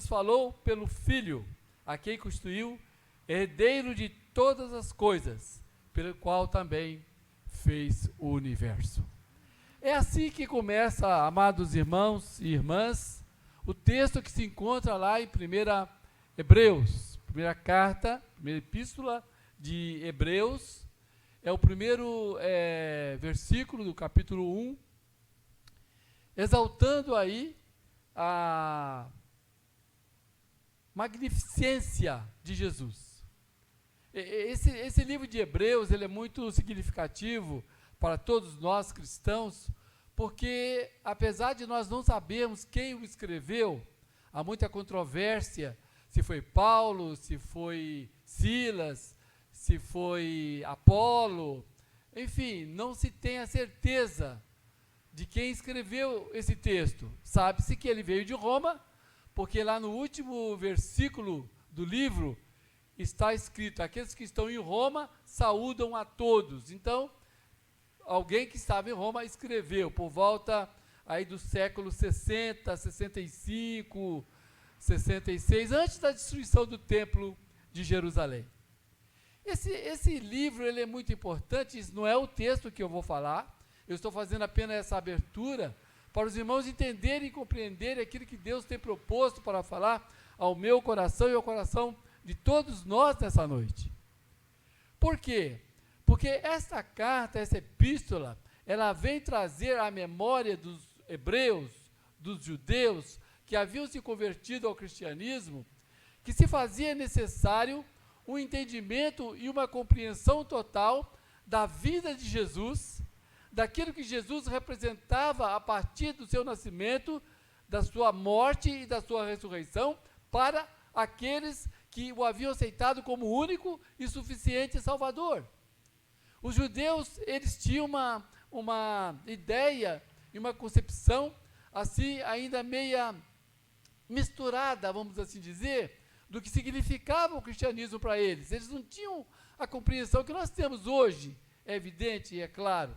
falou pelo Filho, a quem constituiu herdeiro de todas as coisas, pelo qual também fez o universo. É assim que começa, amados irmãos e irmãs, o texto que se encontra lá em 1 Hebreus, primeira carta, primeira epístola de Hebreus, é o primeiro versículo do capítulo 1, exaltando aí a magnificência de Jesus. Esse livro de Hebreus, ele é muito significativo para todos nós cristãos, porque apesar de nós não sabermos quem o escreveu, há muita controvérsia, se foi Paulo, se foi Silas, se foi Apolo, enfim, não se tem a certeza de quem escreveu esse texto. Sabe-se que ele veio de Roma, porque lá no último versículo do livro está escrito: aqueles que estão em Roma saúdam a todos. Então, alguém que estava em Roma escreveu por volta aí do século 60, 65, 66, antes da destruição do templo de Jerusalém. Esse livro, ele é muito importante, isso não é o texto que eu vou falar, eu estou fazendo apenas essa abertura para os irmãos entenderem e compreenderem aquilo que Deus tem proposto para falar ao meu coração e ao coração de todos nós nessa noite. Por quê? Porque esta carta, essa epístola, ela vem trazer à memória dos hebreus, dos judeus, que haviam se convertido ao cristianismo, que se fazia necessário um entendimento e uma compreensão total da vida de Jesus, daquilo que Jesus representava a partir do seu nascimento, da sua morte e da sua ressurreição, para aqueles que o haviam aceitado como único e suficiente Salvador. Os judeus, eles tinham uma ideia e uma concepção, assim, ainda meia misturada, vamos assim dizer, do que significava o cristianismo para eles. Eles não tinham a compreensão que nós temos hoje, é evidente e é claro.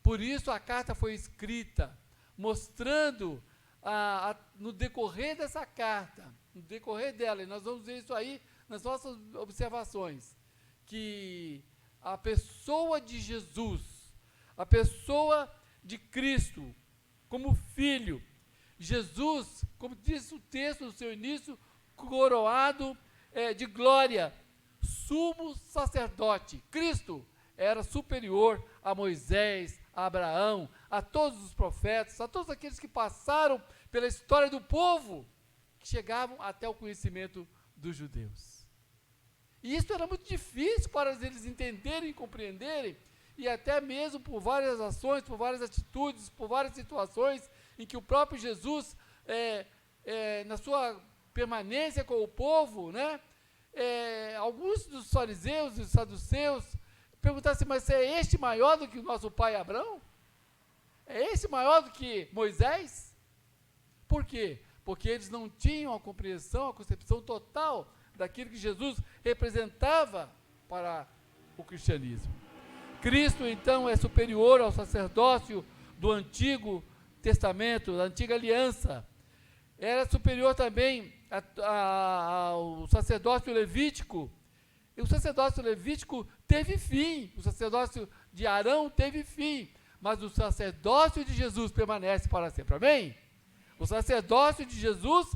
Por isso a carta foi escrita, mostrando no decorrer dessa carta, no decorrer dela, e nós vamos ver isso aí nas nossas observações, que a pessoa de Jesus, a pessoa de Cristo, como Filho, Jesus, como diz o texto no seu início, coroado de glória, sumo sacerdote. Cristo era superior a Moisés, a Abraão, a todos os profetas, a todos aqueles que passaram pela história do povo, que chegavam até o conhecimento dos judeus. E isso era muito difícil para eles entenderem e compreenderem, e até mesmo por várias ações, por várias atitudes, por várias situações, em que o próprio Jesus, na sua permanência com o povo, né, alguns dos fariseus e saduceus perguntaram assim: mas é este maior do que o nosso pai Abraão? É este maior do que Moisés? Por quê? Porque eles não tinham a compreensão, a concepção total daquilo que Jesus representava para o cristianismo. Cristo, então, é superior ao sacerdócio do Antigo Testamento, da Antiga Aliança. Era superior também ao sacerdócio levítico. E o sacerdócio levítico teve fim, o sacerdócio de Arão teve fim, mas o sacerdócio de Jesus permanece para sempre. Amém? O sacerdócio de Jesus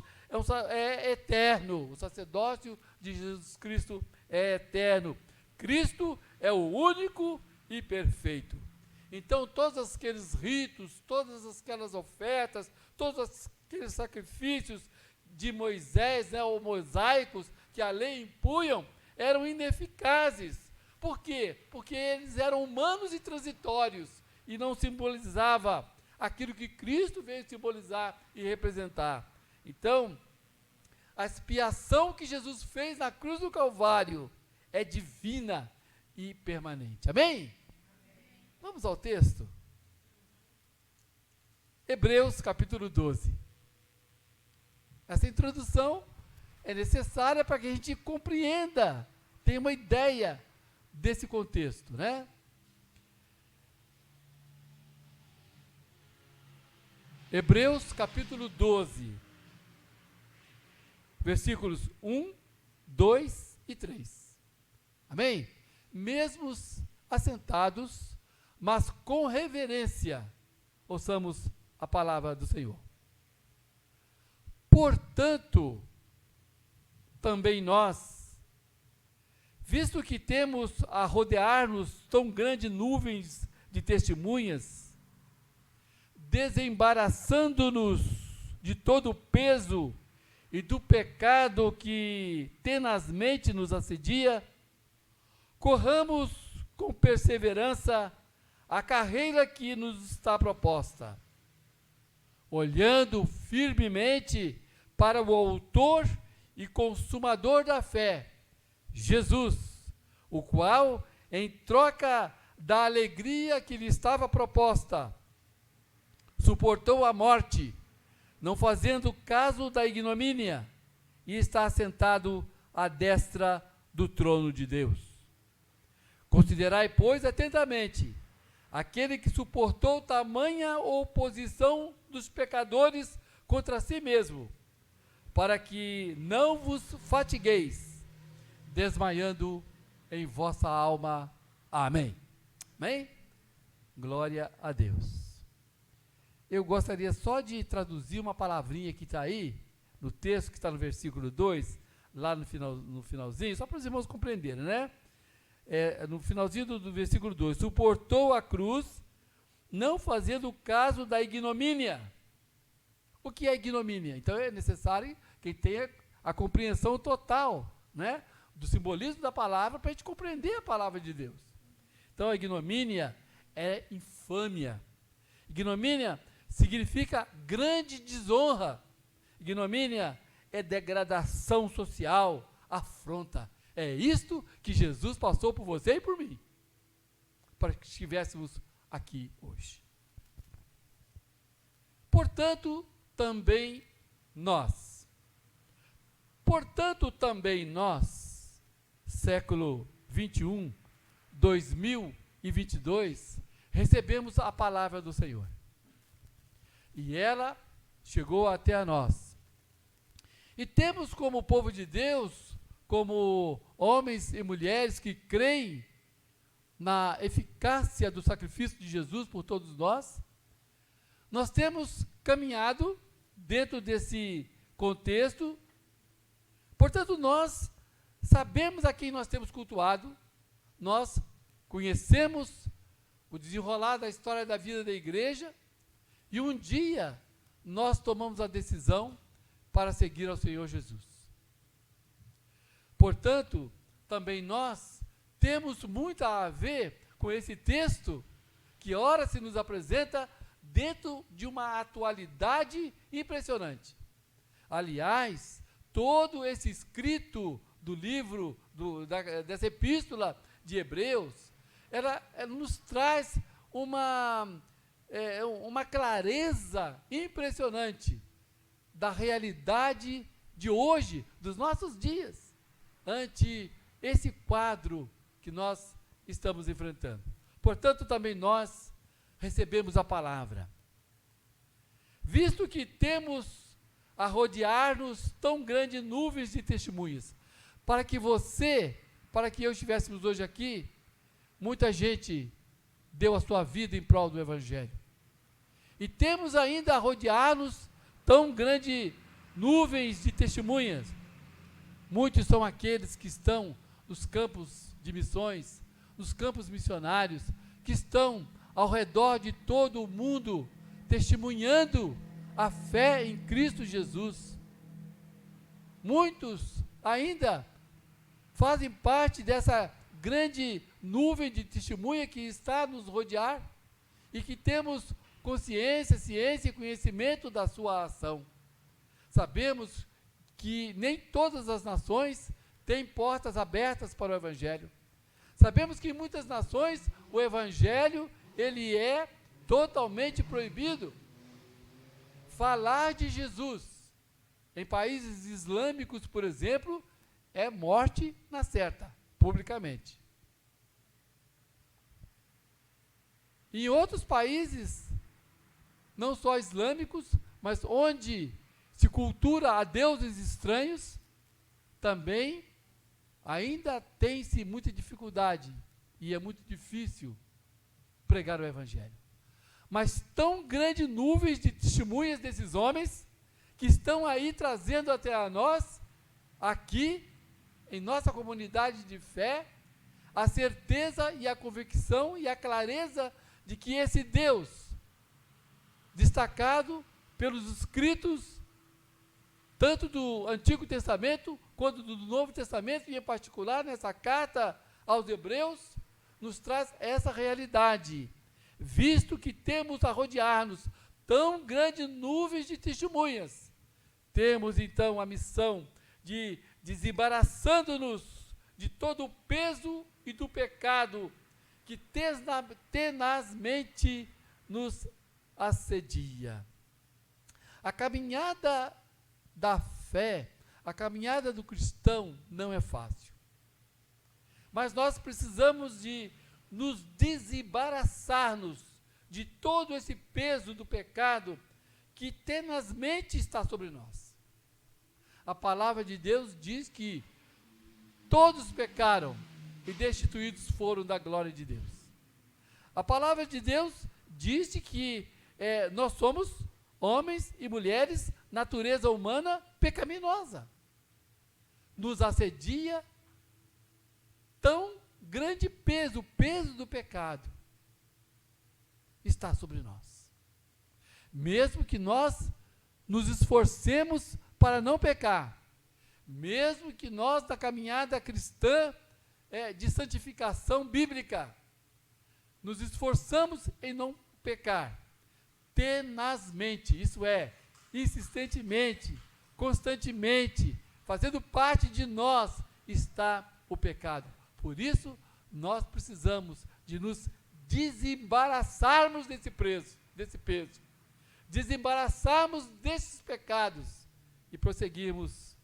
é eterno, o sacerdócio de Jesus Cristo é eterno. Cristo é o único e perfeito. Então, todos aqueles ritos, todas aquelas ofertas, todos aqueles sacrifícios de Moisés, né, ou mosaicos, que a lei impunham, eram ineficazes. Por quê? Porque eles eram humanos e transitórios, e não simbolizava aquilo que Cristo veio simbolizar e representar. Então, a expiação que Jesus fez na cruz do Calvário é divina e permanente. Amém? Vamos ao texto? Hebreus capítulo 12. Essa introdução é necessária para que a gente compreenda, tenha uma ideia desse contexto, né? Hebreus capítulo 12. versículos 1, 2 e 3. Amém? Mesmos assentados, mas com reverência, ouçamos a palavra do Senhor. Portanto, também nós, visto que temos a rodear-nos tão grandes nuvens de testemunhas, desembaraçando-nos de todo o peso e do pecado que tenazmente nos assedia, corramos com perseverança a carreira que nos está proposta, olhando firmemente para o autor e consumador da fé, Jesus, o qual, em troca da alegria que lhe estava proposta, suportou a morte, não fazendo caso da ignomínia, e está assentado à destra do trono de Deus. Considerai, pois, atentamente aquele que suportou tamanha oposição dos pecadores contra si mesmo, para que não vos fatigueis, desmaiando em vossa alma. Amém. Amém? Glória a Deus. Eu gostaria só de traduzir uma palavrinha que está aí, no texto que está no versículo 2, lá no finalzinho, só para os irmãos compreenderem, né? No finalzinho do versículo 2, suportou a cruz, não fazendo caso da ignomínia. O que é ignomínia? Então é necessário que tenha a compreensão total, né, do simbolismo da palavra, para a gente compreender a palavra de Deus. Então a ignomínia é infâmia. Ignomínia significa grande desonra. Ignomínia é degradação social, afronta. É isto que Jesus passou por você e por mim, para que estivéssemos aqui hoje. Portanto, também nós, século 21, 2022, recebemos a palavra do Senhor. E ela chegou até a nós. E temos como povo de Deus, como homens e mulheres que creem na eficácia do sacrifício de Jesus por todos nós temos caminhado dentro desse contexto. Portanto, nós sabemos a quem nós temos cultuado, nós conhecemos o desenrolar da história da vida da igreja, e um dia nós tomamos a decisão para seguir ao Senhor Jesus. Portanto, também nós temos muito a ver com esse texto, que ora se nos apresenta dentro de uma atualidade impressionante. Aliás, todo esse escrito do livro, dessa epístola de Hebreus, ela nos traz uma clareza impressionante da realidade de hoje, dos nossos dias, ante esse quadro que nós estamos enfrentando. Portanto, também nós recebemos a palavra. Visto que temos a rodear-nos tão grandes nuvens de testemunhas, para que eu estivéssemos hoje aqui, muita gente deu a sua vida em prol do Evangelho. E temos ainda a rodear-nos tão grandes nuvens de testemunhas. Muitos são aqueles que estão nos campos de missões, nos campos missionários, que estão ao redor de todo o mundo, testemunhando a fé em Cristo Jesus. Muitos ainda fazem parte dessa grande nuvem de testemunha que está a nos rodear, e que temos consciência, ciência e conhecimento da sua ação. Sabemos que nem todas as nações têm portas abertas para o Evangelho. Sabemos que em muitas nações o Evangelho, ele é totalmente proibido. Falar de Jesus em países islâmicos, por exemplo, é morte na certa, publicamente. Em outros países, não só islâmicos, mas onde se cultura a deuses estranhos, também ainda tem-se muita dificuldade e é muito difícil pregar o Evangelho. Mas tão grande nuvem de testemunhas desses homens que estão aí trazendo até a nós, aqui, em nossa comunidade de fé, a certeza e a convicção e a clareza de que esse Deus, destacado pelos escritos, tanto do Antigo Testamento, quanto do Novo Testamento, e em particular nessa carta aos Hebreus, nos traz essa realidade, visto que temos a rodear-nos tão grande nuvens de testemunhas, temos então a missão de, desembaraçando-nos de todo o peso e do pecado que tenazmente nos assedia. A caminhada da fé, a caminhada do cristão não é fácil. Mas nós precisamos de nos desembaraçar-nos de todo esse peso do pecado que tenazmente está sobre nós. A palavra de Deus diz que todos pecaram e destituídos foram da glória de Deus. A palavra de Deus diz que nós somos homens e mulheres, natureza humana pecaminosa. Nos assedia tão grande peso, o peso do pecado está sobre nós. Mesmo que nós nos esforcemos para não pecar, mesmo que nós, da caminhada cristã de santificação bíblica, nos esforçamos em não pecar, tenazmente, isso é, insistentemente, constantemente, fazendo parte de nós, está o pecado. Por isso, nós precisamos de nos desembaraçarmos desse peso, desembaraçarmos desses pecados e prosseguirmos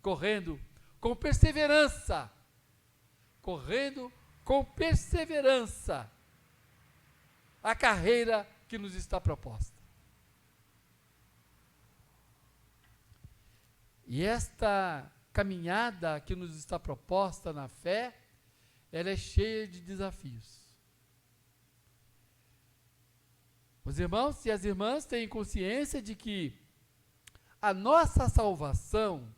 correndo com perseverança, a carreira que nos está proposta. E esta caminhada que nos está proposta na fé, ela é cheia de desafios. Os irmãos e as irmãs têm consciência de que a nossa salvação,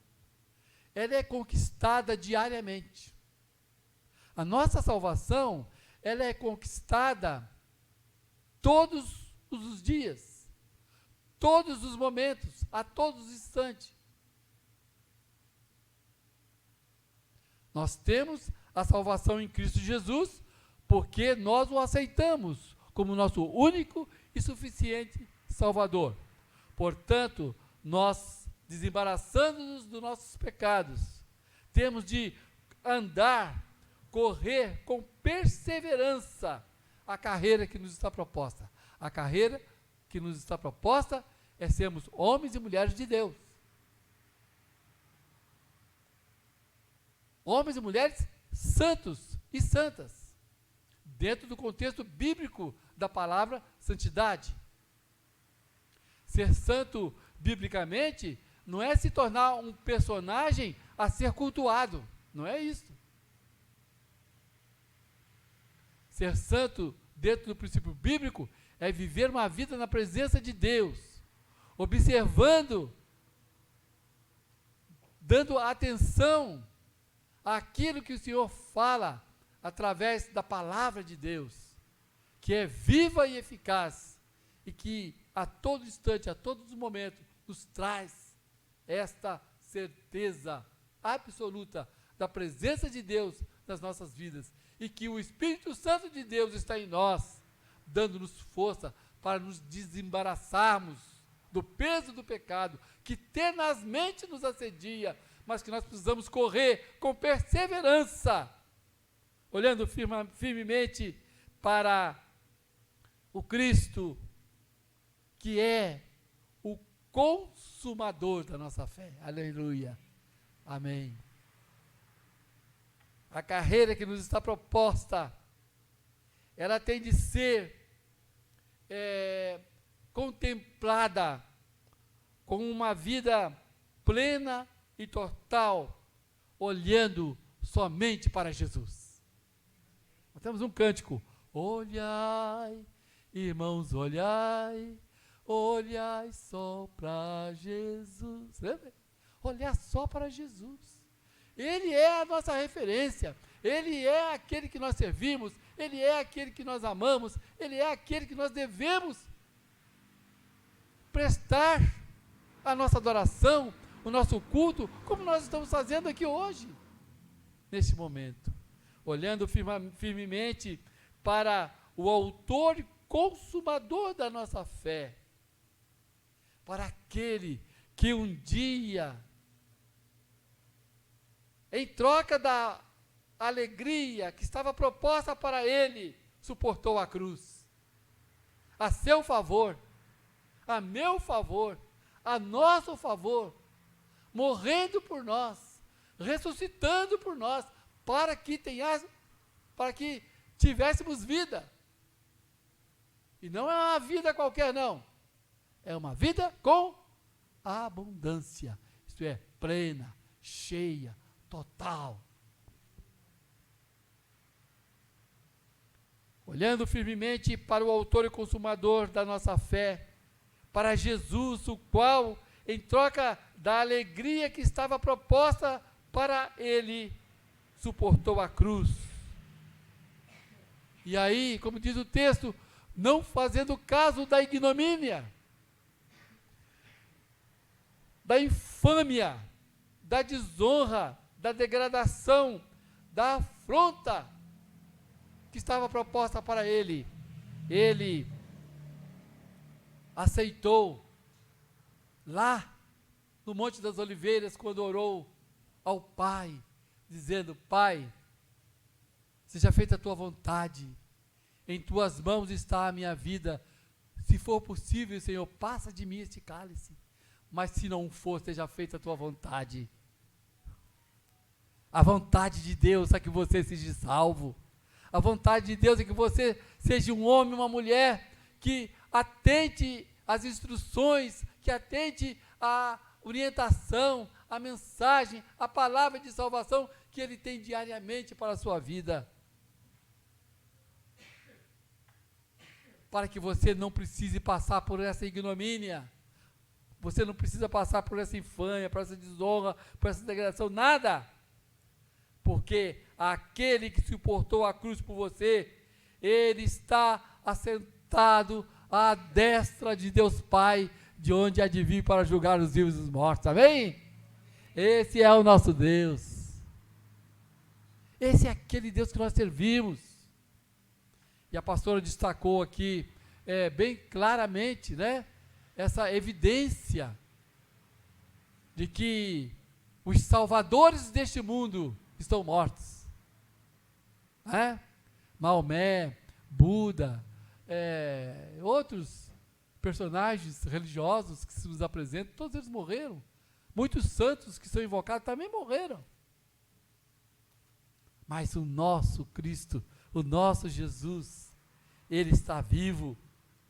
ela é conquistada diariamente. A nossa salvação, ela é conquistada todos os dias, todos os momentos, a todos os instantes. Nós temos a salvação em Cristo Jesus, porque nós o aceitamos como nosso único e suficiente Salvador. Portanto, nós, desembaraçando-nos dos nossos pecados, temos de correr com perseverança a carreira que nos está proposta. A carreira que nos está proposta é sermos homens e mulheres de Deus. Homens e mulheres santos e santas, dentro do contexto bíblico da palavra santidade. Ser santo, biblicamente, não é se tornar um personagem a ser cultuado, não é isso. Ser santo, dentro do princípio bíblico, é viver uma vida na presença de Deus, observando, dando atenção àquilo que o Senhor fala através da palavra de Deus, que é viva e eficaz, e que a todo instante, a todos os momentos, nos traz esta certeza absoluta da presença de Deus nas nossas vidas, e que o Espírito Santo de Deus está em nós, dando-nos força para nos desembaraçarmos do peso do pecado, que tenazmente nos assedia, mas que nós precisamos correr com perseverança, olhando firmemente para o Cristo, que é o consumador da nossa fé. Aleluia. Amém. A carreira que nos está proposta, ela tem de ser contemplada com uma vida plena e total, olhando somente para Jesus. Nós temos um cântico: olhai, irmãos, olhai, olhai só para Jesus. Lembra? Olhar só para Jesus. Ele é a nossa referência, Ele é aquele que nós servimos, Ele é aquele que nós amamos, Ele é aquele que nós devemos prestar a nossa adoração, o nosso culto, como nós estamos fazendo aqui hoje, neste momento, olhando firmemente para o autor e consumador da nossa fé, para aquele que um dia, em troca da alegria que estava proposta para ele, suportou a cruz, a seu favor, a meu favor, a nosso favor, morrendo por nós, ressuscitando por nós, para que tivéssemos vida. E não é uma vida qualquer, não. É uma vida com abundância, isto é, plena, cheia, total. Olhando firmemente para o autor e consumador da nossa fé, para Jesus, o qual, em troca da alegria que estava proposta para ele, suportou a cruz. E aí, como diz o texto, não fazendo caso da ignomínia, da infâmia, da desonra, da degradação, da afronta que estava proposta para ele. Ele aceitou lá no Monte das Oliveiras, quando orou ao Pai, dizendo: Pai, seja feita a tua vontade, em tuas mãos está a minha vida, se for possível, Senhor, passa de mim este cálice, mas se não for, seja feita a tua vontade. A vontade de Deus é que você seja salvo. A vontade de Deus é que você seja um homem, uma mulher, que atente às instruções, que atente à orientação, à mensagem, à palavra de salvação que Ele tem diariamente para a sua vida. Para que você não precise passar por essa ignomínia, você não precisa passar por essa infâmia, por essa desonra, por essa degradação, nada. Porque aquele que suportou a cruz por você, Ele está assentado à destra de Deus Pai, de onde há de vir para julgar os vivos e os mortos, amém? Esse é o nosso Deus. Esse é aquele Deus que nós servimos. E a pastora destacou aqui, bem claramente, né, essa evidência de que os salvadores deste mundo estão mortos. Maomé, Buda, outros personagens religiosos que se nos apresentam, todos eles morreram. Muitos santos que são invocados também morreram. Mas o nosso Cristo, o nosso Jesus, Ele está vivo,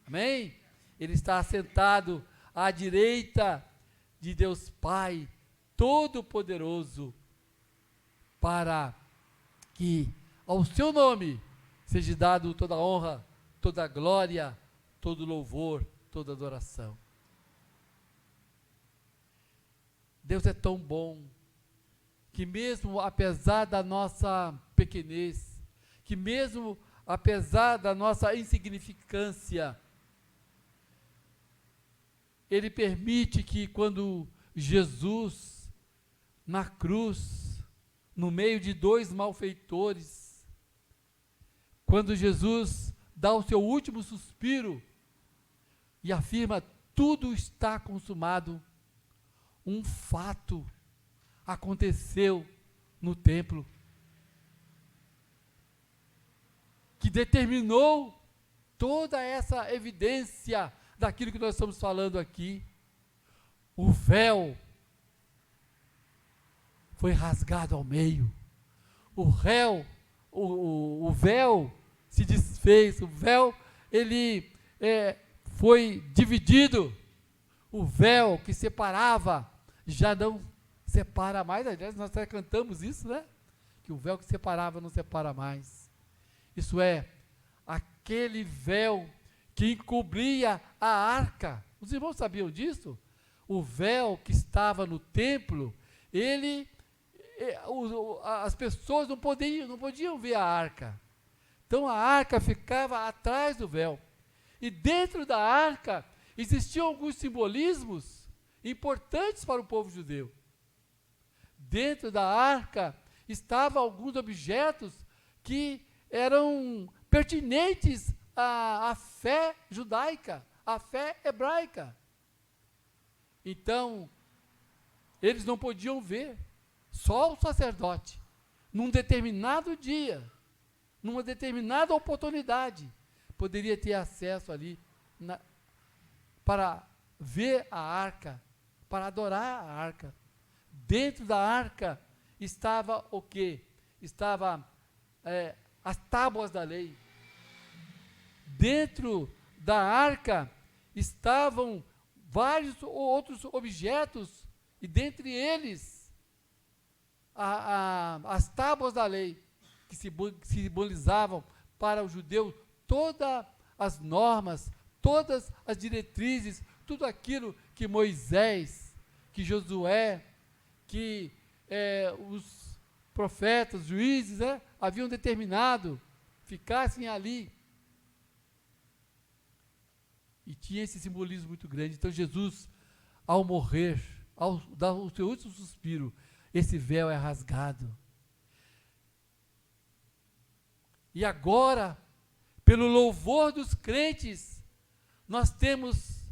amém? Ele está assentado à direita de Deus Pai Todo-Poderoso, para que ao seu nome seja dado toda a honra, toda a glória, todo louvor, toda adoração. Deus é tão bom, que mesmo apesar da nossa pequenez, que mesmo apesar da nossa insignificância, Ele permite que quando Jesus, na cruz, no meio de dois malfeitores, quando Jesus dá o seu último suspiro e afirma: tudo está consumado, um fato aconteceu no templo, que determinou toda essa evidência daquilo que nós estamos falando aqui. O véu foi rasgado ao meio, o véu se desfez, o véu ele foi dividido, o véu que separava já não separa mais. Aliás, nós até cantamos isso, né? Que o véu que separava não separa mais. Isso é, aquele véu que encobria a arca. Os irmãos sabiam disso? O véu que estava no templo, as pessoas não podiam ver a arca. Então a arca ficava atrás do véu. E dentro da arca existiam alguns simbolismos importantes para o povo judeu. Dentro da arca estavam alguns objetos que eram pertinentes à fé judaica, à fé hebraica. Então, eles não podiam ver, só o sacerdote, num determinado dia, numa determinada oportunidade, poderia ter acesso ali para ver a arca, para adorar a arca. Dentro da arca estava o quê? Estava as tábuas da lei. Dentro da arca estavam vários outros objetos, e dentre eles as tábuas da lei, que simbolizavam para o judeu todas as normas, todas as diretrizes, tudo aquilo que Moisés, que Josué, que os profetas, juízes, haviam determinado, ficassem ali. E tinha esse simbolismo muito grande. Então Jesus, ao morrer, ao dar o seu último suspiro, esse véu é rasgado. E agora, pelo louvor dos crentes, nós temos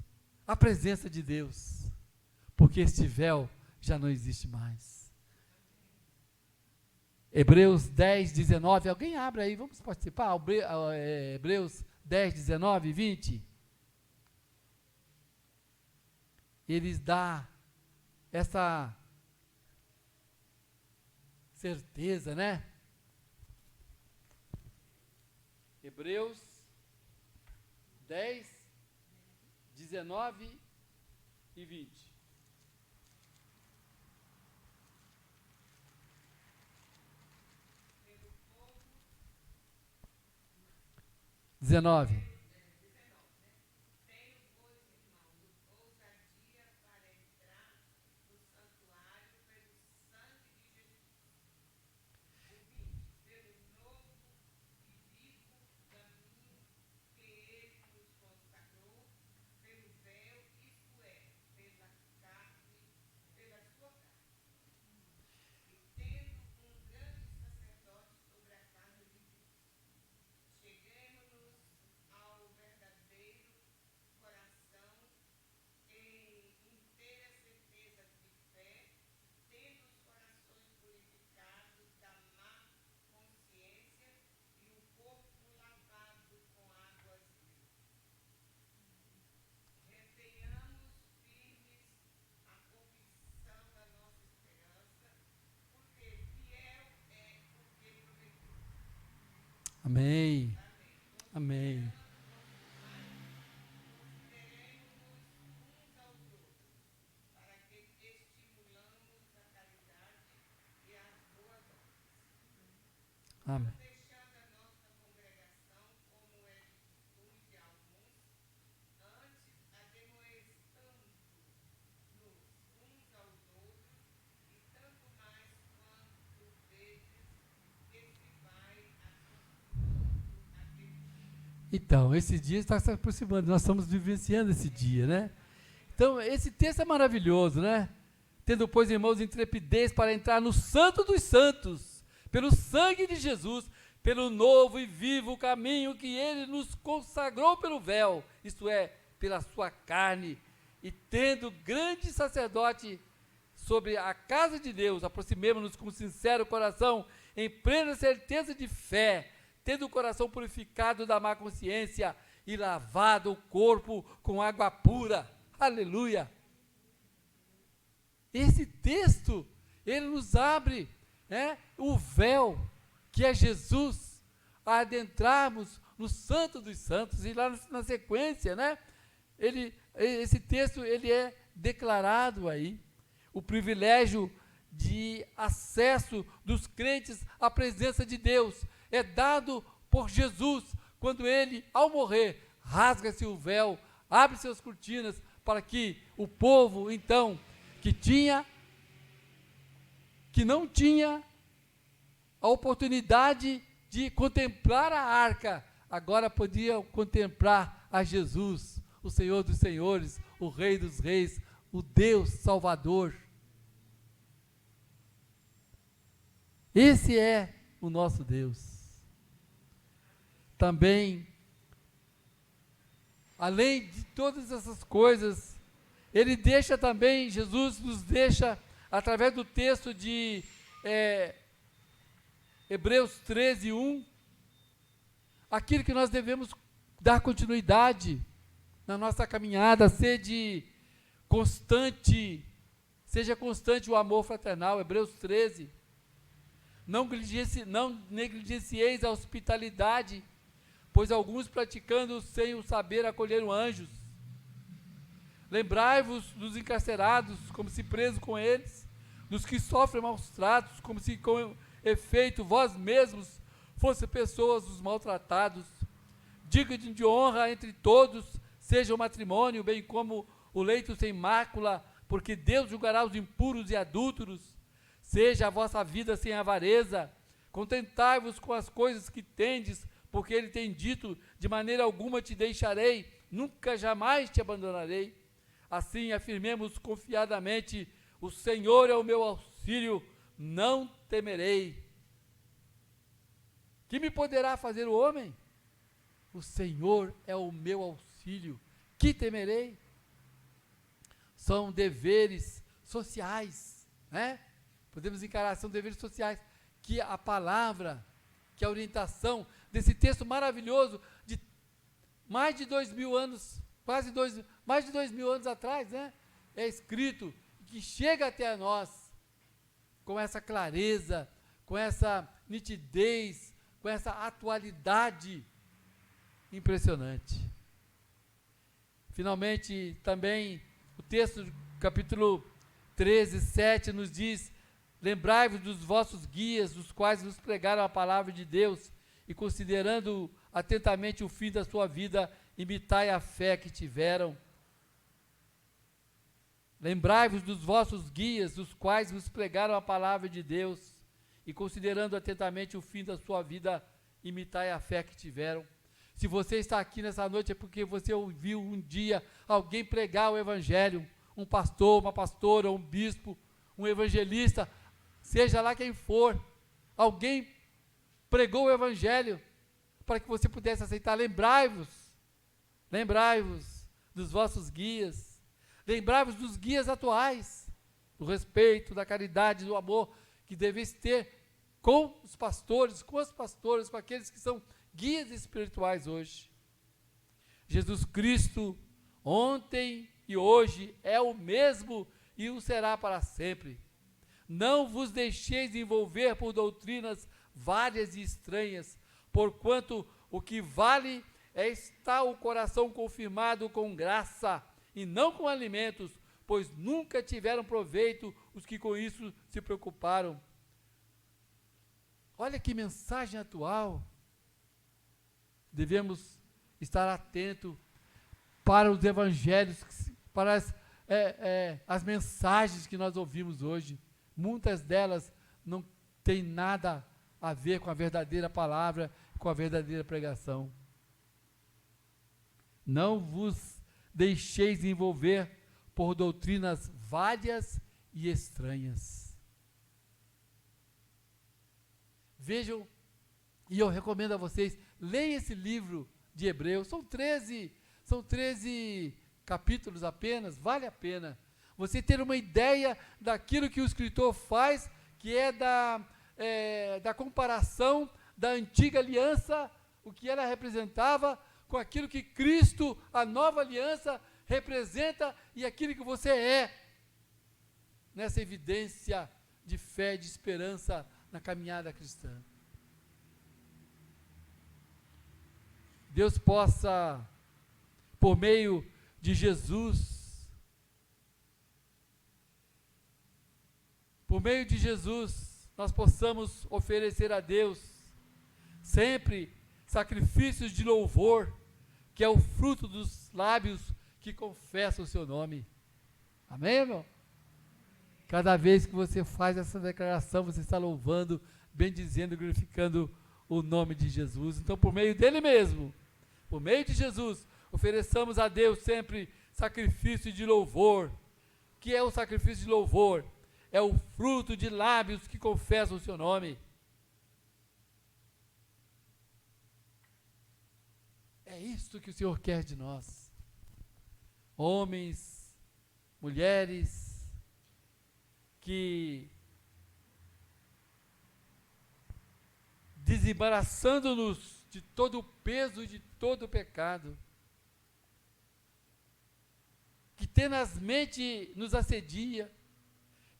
a presença de Deus, porque este véu já não existe mais. Hebreus 10, 19, alguém abre aí, vamos participar, Hebreus 10, 19 e 20. Eles dão essa certeza, né? Hebreus 10, 19 e 20. 19. Amém. Amém. Amém. Então, esse dia está se aproximando, nós estamos vivenciando esse dia, né? Então, esse texto é maravilhoso, né? Tendo, pois, irmãos, intrepidez para entrar no Santo dos Santos, pelo sangue de Jesus, pelo novo e vivo caminho que ele nos consagrou pelo véu, isto é, pela sua carne, e tendo grande sacerdote sobre a casa de Deus, aproximemo-nos com sincero coração, em plena certeza de fé, tendo o coração purificado da má consciência e lavado o corpo com água pura. Aleluia! Esse texto, ele nos abre o véu, que é Jesus, a adentrarmos no Santo dos Santos. E lá na sequência, esse texto, ele é declarado aí, o privilégio de acesso dos crentes à presença de Deus. É dado por Jesus, quando ele, ao morrer, rasga-se o véu, abre suas cortinas, para que o povo, então, que não tinha a oportunidade de contemplar a arca, agora podia contemplar a Jesus, o Senhor dos senhores, o Rei dos reis, o Deus Salvador. Esse é o nosso Deus. Também, além de todas essas coisas, Jesus nos deixa, através do texto de Hebreus 13, 1, aquilo que nós devemos dar continuidade na nossa caminhada, seja constante o amor fraternal. Hebreus 13, não negligencieis a hospitalidade, pois alguns praticando sem o saber acolheram anjos. Lembrai-vos dos encarcerados, como se preso com eles, dos que sofrem maus tratos, como se com efeito vós mesmos fossem pessoas dos maltratados. Digno de honra entre todos seja o matrimônio, bem como o leito sem mácula, porque Deus julgará os impuros e adúlteros. Seja a vossa vida sem avareza. Contentai-vos com as coisas que tendes, porque ele tem dito, de maneira alguma te deixarei, nunca jamais te abandonarei. Assim afirmemos confiadamente, o Senhor é o meu auxílio, não temerei. Que me poderá fazer o homem? O Senhor é o meu auxílio, que temerei? São deveres sociais, né? Podemos encarar, são deveres sociais, que a palavra, que a orientação desse texto maravilhoso, de mais de 2.000 anos, mais de 2.000 anos atrás, né? É escrito, que chega até nós, com essa clareza, com essa nitidez, com essa atualidade impressionante. Finalmente, também, o texto do capítulo 13, 7, nos diz: lembrai-vos dos vossos guias, dos quais vos pregaram a palavra de Deus, e considerando atentamente o fim da sua vida, imitai a fé que tiveram. Lembrai-vos dos vossos guias, dos quais vos pregaram a palavra de Deus, e considerando atentamente o fim da sua vida, imitai a fé que tiveram. Se você está aqui nessa noite é porque você ouviu um dia alguém pregar o evangelho, um pastor, uma pastora, um bispo, um evangelista, seja lá quem for, alguém pregou o evangelho para que você pudesse aceitar. Lembrai-vos dos vossos guias, lembrai-vos dos guias atuais, do respeito, da caridade, do amor que deveis ter com os pastores, com as pastoras, com aqueles que são guias espirituais hoje. Jesus Cristo, ontem e hoje, é o mesmo e o será para sempre. Não vos deixeis envolver por doutrinas várias e estranhas, porquanto o que vale é estar o coração confirmado com graça, e não com alimentos, pois nunca tiveram proveito os que com isso se preocuparam. Olha que mensagem atual. Devemos estar atentos para os evangelhos, para as mensagens que nós ouvimos hoje. Muitas delas não têm nada a ver com a verdadeira palavra, com a verdadeira pregação. Não vos deixeis envolver por doutrinas várias e estranhas. Vejam, e eu recomendo a vocês, leiam esse livro de Hebreus, são 13 capítulos apenas, vale a pena você ter uma ideia daquilo que o escritor faz, que é da comparação da antiga aliança, o que ela representava, com aquilo que Cristo, a nova aliança, representa, e aquilo que você é, nessa evidência de fé, de esperança na caminhada cristã. Deus possa, por meio de Jesus, por meio de Jesus, nós possamos oferecer a Deus sempre sacrifícios de louvor, que é o fruto dos lábios que confessam o seu nome. Amém, irmão? Cada vez que você faz essa declaração, você está louvando, bendizendo, glorificando o nome de Jesus. Então, por meio dele mesmo, por meio de Jesus, ofereçamos a Deus sempre sacrifício de louvor. O que é o sacrifício de louvor? É o fruto de lábios que confessam o seu nome. É isso que o Senhor quer de nós. Homens, mulheres, que desembaraçando-nos de todo o peso e de todo o pecado, que tenazmente nos assedia,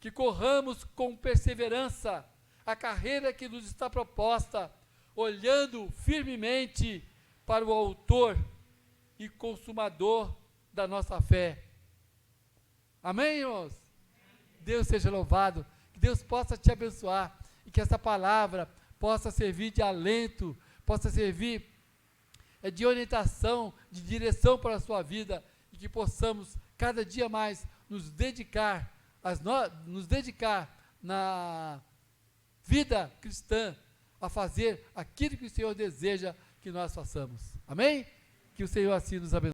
que corramos com perseverança a carreira que nos está proposta, olhando firmemente para o autor e consumador da nossa fé. Amém, irmãos? Deus seja louvado, que Deus possa te abençoar e que essa palavra possa servir de alento, possa servir de orientação, de direção para a sua vida e que possamos cada dia mais nos dedicar na vida cristã a fazer aquilo que o Senhor deseja que nós façamos. Amém? Que o Senhor assim nos abençoe.